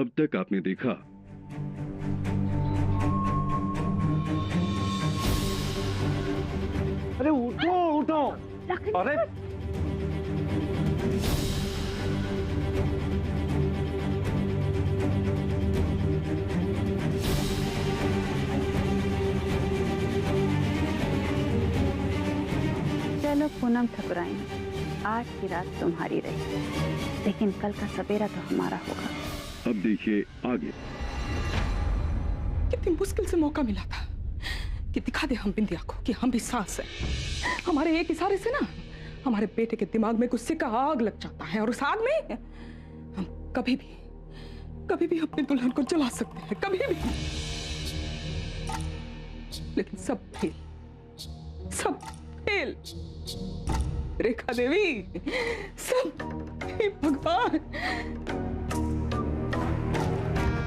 अब तक आपने देखा। अरे उठो उठो। अरे चलो पूनम ठकुराइन, आज की रात तुम्हारी रही, लेकिन कल का सवेरा तो हमारा होगा। अब देखिए आगे। कितनी मुश्किल से मौका मिला था कि दिखा दे हम बिंदिया को कि हम भी सांस हैं। हमारे एक इशारे से ना हमारे बेटे के दिमाग में गुस्से का आग लग जाता है, और उस आग में हम कभी भी अपने दुल्हन को जला सकते हैं, कभी भी। लेकिन सब फेल। रेखा देवी, सब हे भगवान।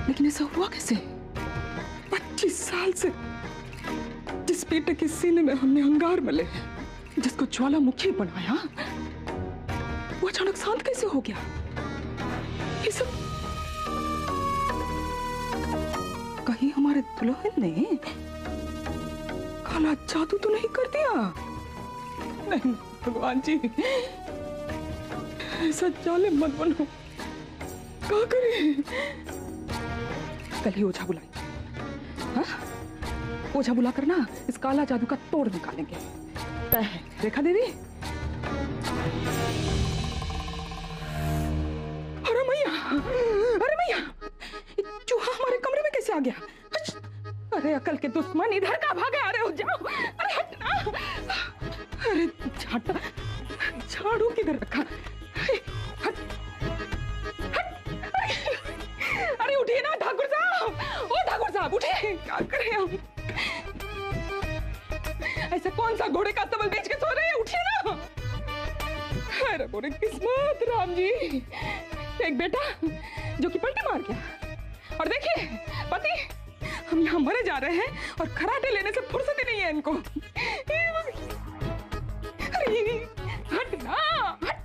लेकिन ऐसा हुआ कैसे? 25 साल से जिस बेटे के सीने में हमने अंगार मले, जिसको ज्वालामुखी बनाया, वो अचानक शांत कैसे हो गया? ये सब कहीं हमारे दुल्हन ने काला जादू तो नहीं कर दिया? नहीं भगवान जी, ऐसा जालिम मत बनो। क्या करें? कल ही ओझा बुलाएंगे। हाँ, ओझा बुलाकर ना इस काला जादू का तोड़ निकालेंगे। तय है रेखा दीदी। अरे मैया, चूहा हमारे कमरे में कैसे आ गया? अरे अकल के दुश्मन, इधर का भागे आ रहे हो? जाओ, अरे हटना। अरे झाड़ू किधर रखा? हट। अरे उठिए ना ठाकुर साहब, ओ ठाकुर साहब उठिए। क्या करें हम? ऐसे कौन सा घोड़े का तबल बेच के सो रहे हैं? उठिए ना। अरे बोरे किस्मत राम जी, एक बेटा जो कि पलटी मार गया, और देखिए पति, हम यहाँ मरे जा रहे हैं और खराटे लेने से फुर्सत ही नहीं है इनको। अरे हट ना, हट।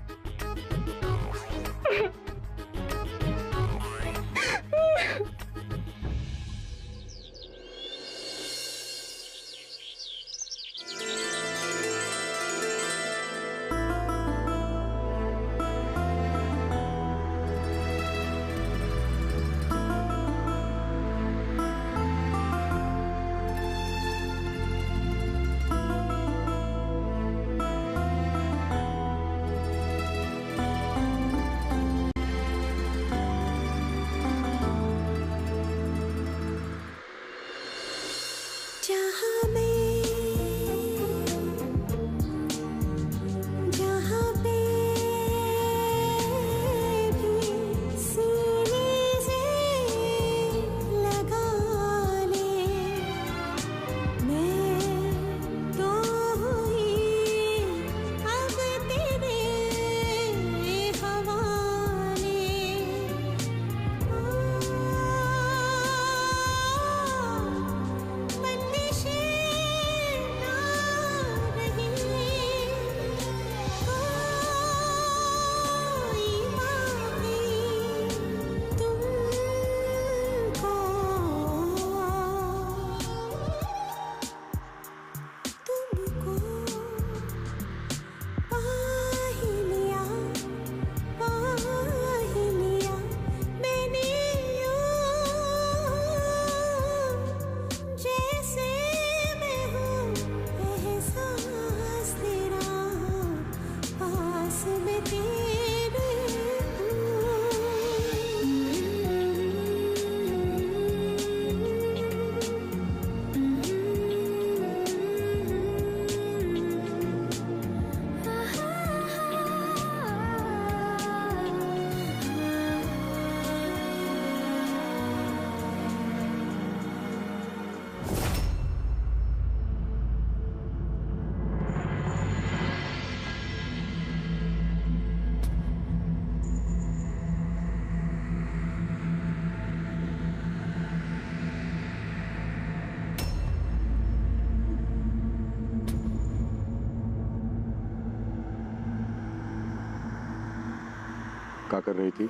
क्या कर रही थी?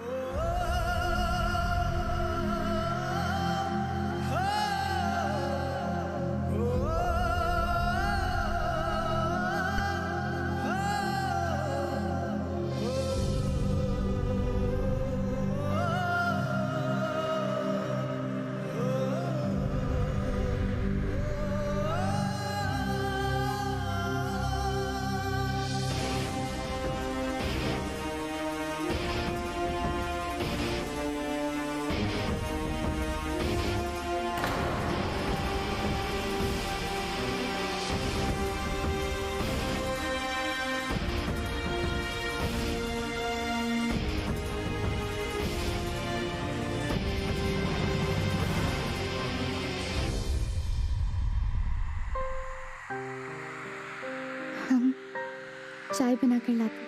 चाय बना कर लाती।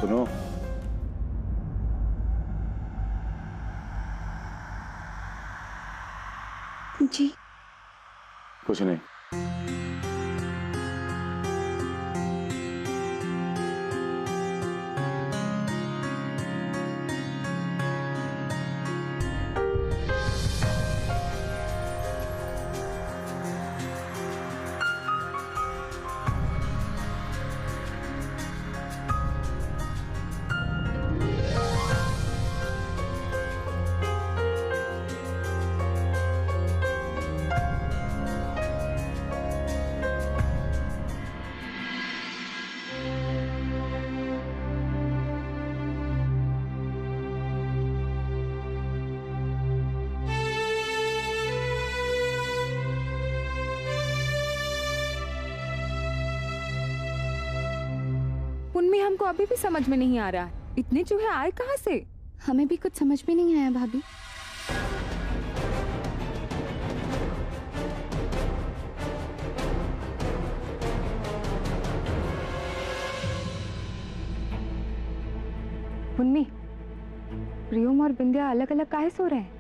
सुनो, जी कुछ नहीं। उनमें हमको अभी भी समझ में नहीं आ रहा है, इतने चूहे आए कहाँ से? हमें भी कुछ समझ में नहीं आया भाभी। उनमें प्रियम और बिंदिया अलग अलग काहे सो रहे हैं?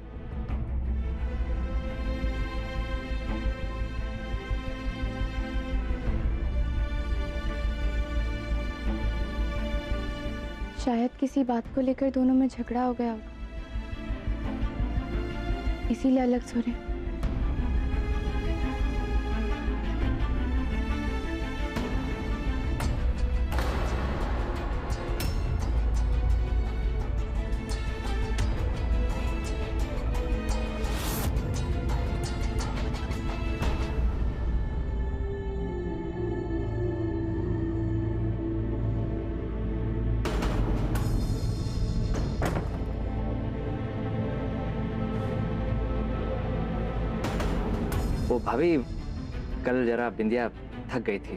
शायद किसी बात को लेकर दोनों में झगड़ा हो गया होगा, इसीलिए अलग सो रहे हैं। वो भाभी, कल जरा बिंदिया थक गई थी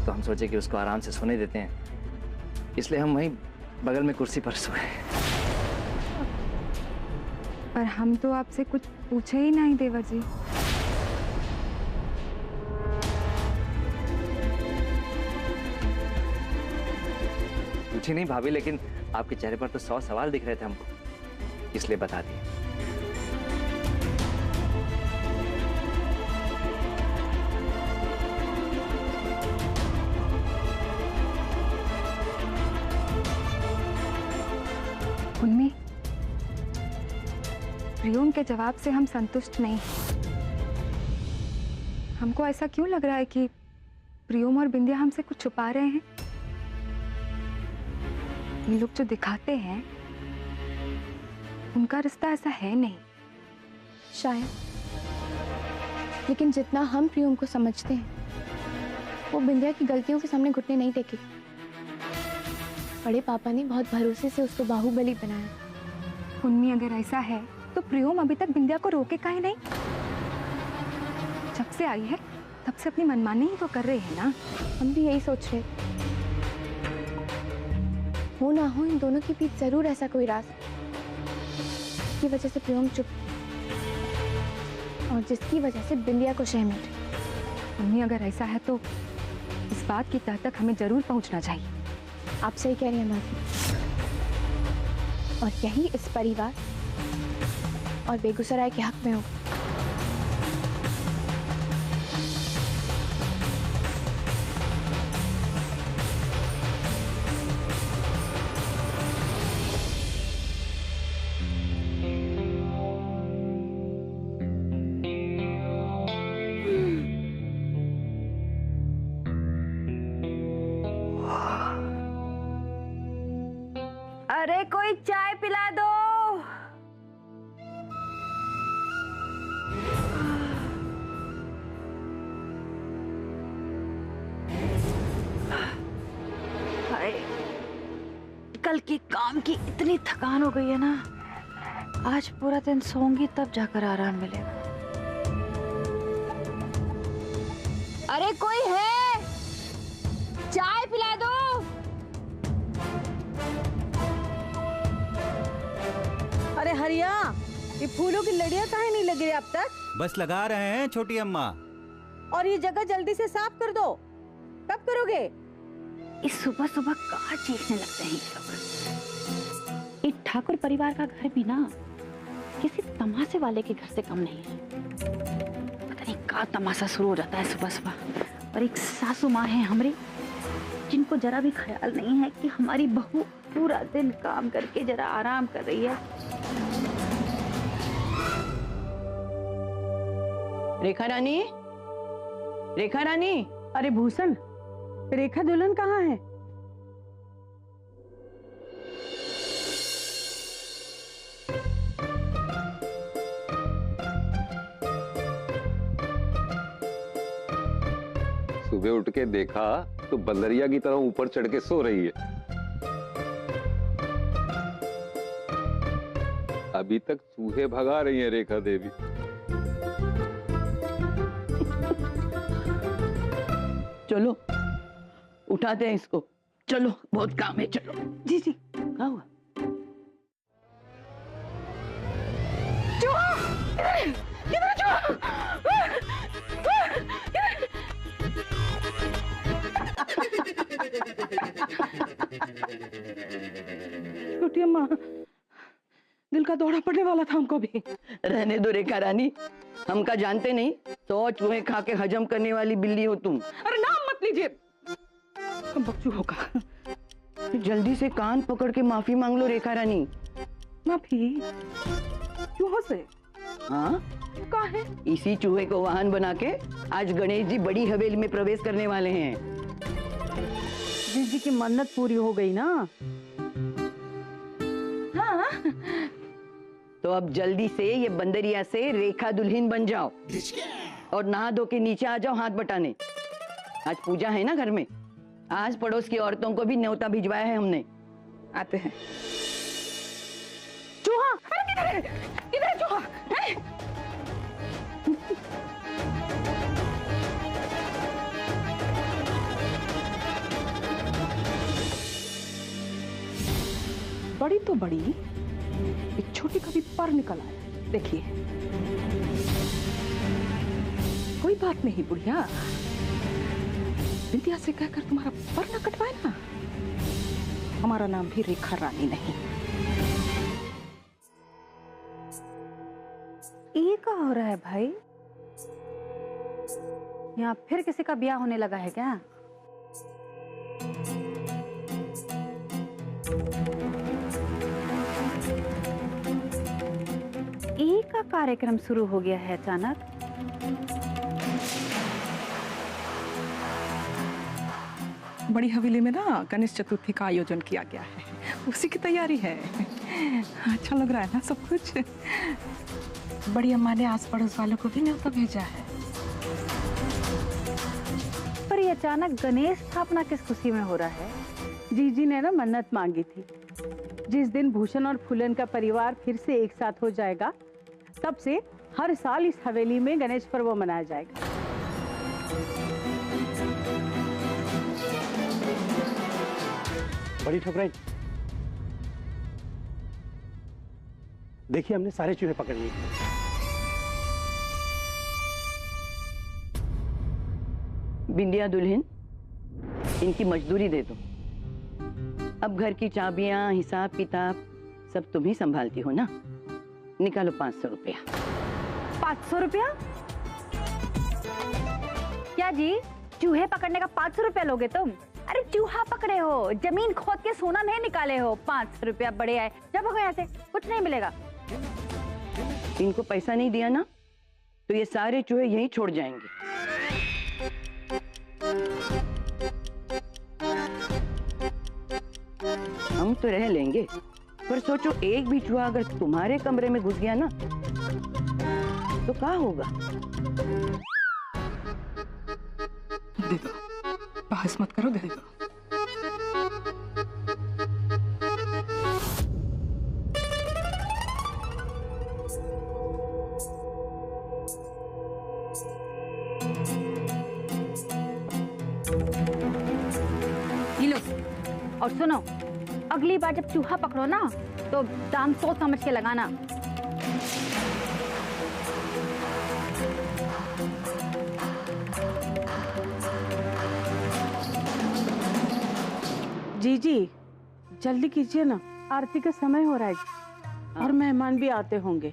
तो हम सोचे कि उसको आराम से सोने देते हैं, इसलिए हम वहीं बगल में कुर्सी पर सोए। पर हम तो आपसे कुछ पूछे ही नहीं देवर जी। पूछी नहीं भाभी, लेकिन आपके चेहरे पर तो 100 सवाल दिख रहे थे हमको, इसलिए बता दिए। उनमें प्रियम के जवाब से हम संतुष्ट नहीं हैं। हमको ऐसा क्यों लग रहा है कि प्रियम और बिंदिया हमसे कुछ छुपा रहे हैं? ये लोग जो दिखाते हैं उनका रिश्ता ऐसा है नहीं। शायद, लेकिन जितना हम प्रियम को समझते हैं वो बिंदिया की गलतियों के सामने घुटने नहीं टेके। बड़े पापा ने बहुत भरोसे से उसको बाहुबली बनाया। उनमें अगर ऐसा है तो प्रियम अभी तक बिंदिया को रोके काहे नहीं? जब से आई है तब से अपनी मनमानी ही तो कर रही है ना। हम भी यही सोच रहे, हो ना हो इन दोनों के बीच जरूर ऐसा कोई राज जिसकी वजह से प्रियम चुप और जिसकी वजह से बिंदिया को शह मिल रही। उन्हें अगर ऐसा है तो बात की तह तक हमें जरूर पहुंचना चाहिए। आप सही कह रही हैं माफी, और यही इस परिवार और बेगूसराय के हक में होगा। अरे कोई चाय पिला दो। हाय, कल के काम की इतनी थकान हो गई है ना, आज पूरा दिन सोऊंगी तब जाकर आराम मिलेगा। अरे कोई है, चाय पिला दो। अरे हरिया, ये फूलों की लड़ियां काहे नहीं लगी अब तक? बस लगा रहे हैं छोटी अम्मा। और ये जगह जल्दी से साफ कर दो। कब करोगे? इस सुबह सुबह कहाँ चीखने लगते हैं ये लोग। ये ठाकुर परिवार का घर भी ना किसी तमाशे वाले के घर से कम नहीं है। पता नहीं क्या तमाशा शुरू हो जाता है सुबह सुबह। और एक सासू माँ है हमारी, जिनको जरा भी ख्याल नहीं है कि हमारी बहू पूरा दिन काम करके जरा आराम कर रही है। रेखा रानी, रेखा रानी, अरे भूषण, रेखा दुल्हन कहाँ है? सुबह उठ के देखा तो बंदरिया की तरह ऊपर चढ़ के सो रही है। अभी तक चूहे भगा रही है रेखा देवी। चलो उठाते हैं इसको, चलो बहुत काम है, चलो। जी जी, क्या हुआ? छोटी अम्मा, दिल का दौरा पड़ने वाला था हमको भी। रहने दो रेखा रानी, हमका जानते नहीं तो चूहे खा के हजम करने वाली बिल्ली हो तुम। अरे नाम मत लीजिए, कम बच्चू होगा। जल्दी से कान पकड़ के माफी मांग लो रेखा रानी। माफी? चूहों से? हाँ, कहाँ है? इसी चूहे को वाहन बना के आज गणेश जी बड़ी हवेली में प्रवेश करने वाले हैं। जी की मन्नत पूरी हो गई ना? हाँ। तो अब जल्दी से ये बंदरिया से रेखा दुल्हन बन जाओ और नहा धो के नीचे आ जाओ हाथ बटाने। आज पूजा है ना घर में, आज पड़ोस की औरतों को भी न्योता भिजवाया है हमने। आते हैं। चूहा, अरे किधर है? किधर है चूहा? बड़ी तो बड़ी, एक छोटी का भी पर निकल आया। देखिए, कोई बात नहीं बुढ़िया, बिंदिया से कहकर तुम्हारा पर न कटवाए ना। हमारा नाम भी रेखा रानी नहीं। ये क्या हो रहा है भाई? यहाँ फिर किसी का ब्याह होने लगा है क्या? एक का कार्यक्रम शुरू हो गया है अचानक। बड़ी हवेली में ना गणेश चतुर्थी का आयोजन किया गया है, उसी की तैयारी है। अच्छा लग रहा है ना सब कुछ? बड़ी अम्मा ने आस पड़ोस वालों को भी न्योता भेजा है। पर ये अचानक गणेश स्थापना किस खुशी में हो रहा है? जीजी ने ना मन्नत मांगी थी, जिस दिन भूषण और फूलन का परिवार फिर से एक साथ हो जाएगा, तब से हर साल इस हवेली में गणेश पर्व मनाया जाएगा। बड़ी ठकुराइन, देखिए हमने सारे चूहे पकड़ लिए। बिंदिया दुल्हन, इनकी मजदूरी दे दो। अब घर की चाबियां, हिसाब किताब सब तुम ही संभालती हो ना। निकालो 500 रुपया। 500 रुपया? क्या जी, चूहे पकड़ने का 500 रुपया लोगे तुम? अरे चूहा पकड़े हो, जमीन खोद के सोना नहीं निकाले हो। 500 रुपया बड़े आए, जब हो गया ऐसे कुछ नहीं मिलेगा। इनको पैसा नहीं दिया ना तो ये सारे चूहे यहीं छोड़ जाएंगे। हम तो रह लेंगे, पर सोचो एक भी चूहा अगर तुम्हारे कमरे में घुस गया ना तो क्या होगा? दे दो, बहस मत करो, दे दो। ये लो, और सुनो, अगली बार जब चूहा पकड़ो ना तो दाम सोच समझ के लगाना। जी जल्दी कीजिए ना, आरती का समय हो रहा है और मेहमान भी आते होंगे।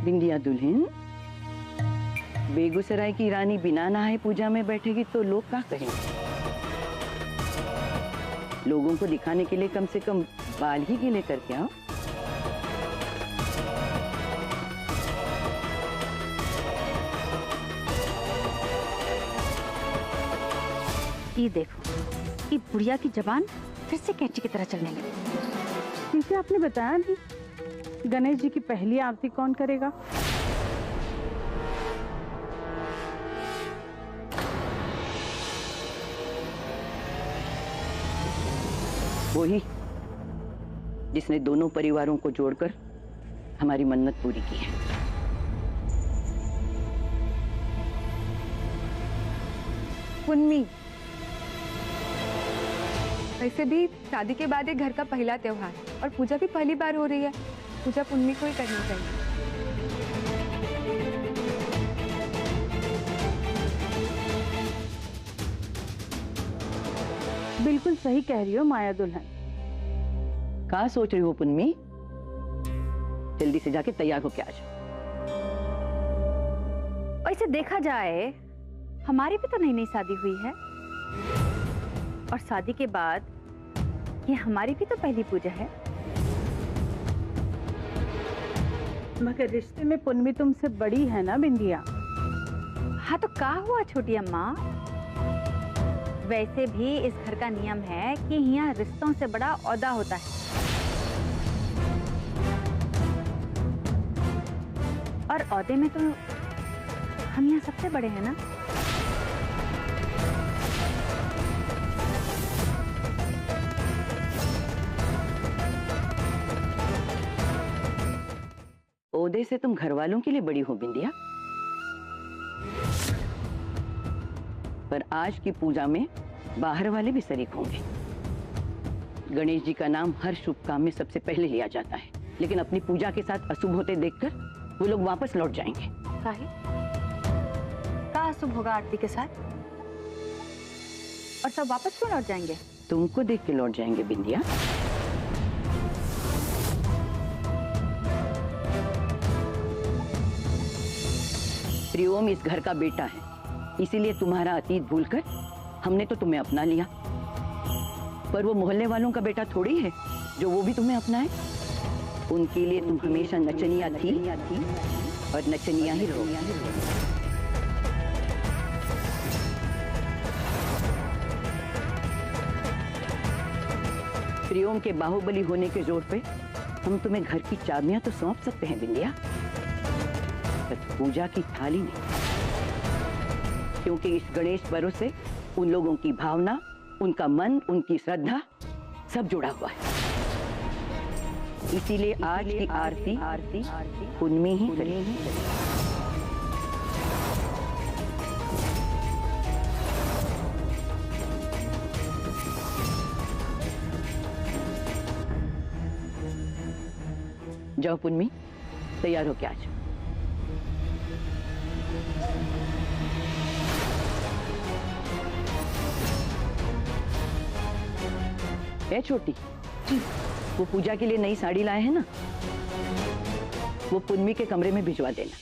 बिंदिया दुल्हन, बेगूसराय की रानी बिना नहाए पूजा में बैठेगी तो लोग क्या कहेंगे? लोगों को दिखाने के लिए कम से कम बाल ही गीले करके आओ। ये देखो, ये बुढ़िया की जबान फिर से कैंची की तरह चलने लगी। जैसे आपने बताया नहीं, गणेश जी की पहली आरती कौन करेगा? वही जिसने दोनों परिवारों को जोड़कर हमारी मन्नत पूरी की है। पुन्नी, वैसे भी शादी के बाद एक घर का पहला त्योहार और पूजा भी पहली बार हो रही है। पूजा पुन्नी को ही करनी चाहिए। बिल्कुल सही कह रही हो माया दुल्हन। कहाँ सोच रही हो पुन्नी? जल्दी से जाके तैयार होके आ जाओ। वैसे देखा जाए हमारी भी तो नई नई शादी हुई है, और शादी के बाद ये हमारी भी तो पहली पूजा है। मगर रिश्ते में पुन्नी तुमसे बड़ी है ना बिंदिया। हाँ तो क्या हुआ छोटी अम्मा? वैसे भी इस घर का नियम है कि यहाँ रिश्तों से बड़ा औदा होता है, और औदे में तो हम यहाँ सबसे बड़े हैं ना। ओहदे से तुम घर वालों के लिए बड़ी हो बिंदिया, पर आज की पूजा में बाहर वाले भी शरीक होंगे। गणेश जी का नाम हर शुभ काम में सबसे पहले लिया जाता है, लेकिन अपनी पूजा के साथ अशुभ होते देखकर वो लोग वापस लौट जाएंगे। क्या अशुभ होगा आरती के साथ? और सब वापस क्यों लौट जाएंगे? तुमको देख के लौट जाएंगे बिंदिया। प्रियोम इस घर का बेटा है, इसीलिए तुम्हारा अतीत भूलकर हमने तो तुम्हें अपना लिया, पर वो मोहल्ले वालों का बेटा थोड़ी है जो वो भी तुम्हें अपनाए। उनके लिए तुम हमेशा नचनिया थी और नचनिया ही रहोगी। प्रियोम के बाहुबली होने के जोर पे हम तुम्हें घर की चाबियां तो सौंप सकते हैं बिंदिया, पर पूजा की थाली नहीं, क्योंकि इस गणेश पर्व से उन लोगों की भावना, उनका मन, उनकी श्रद्धा सब जुड़ा हुआ है। इसीलिए आज की आरती पुन्नी ही करेगी। जाओ पुन्नी, तैयार हो के आ जाओ। ए छोटी जी, वो पूजा के लिए नई साड़ी लाए हैं ना, वो पुन्नी के कमरे में भिजवा देना।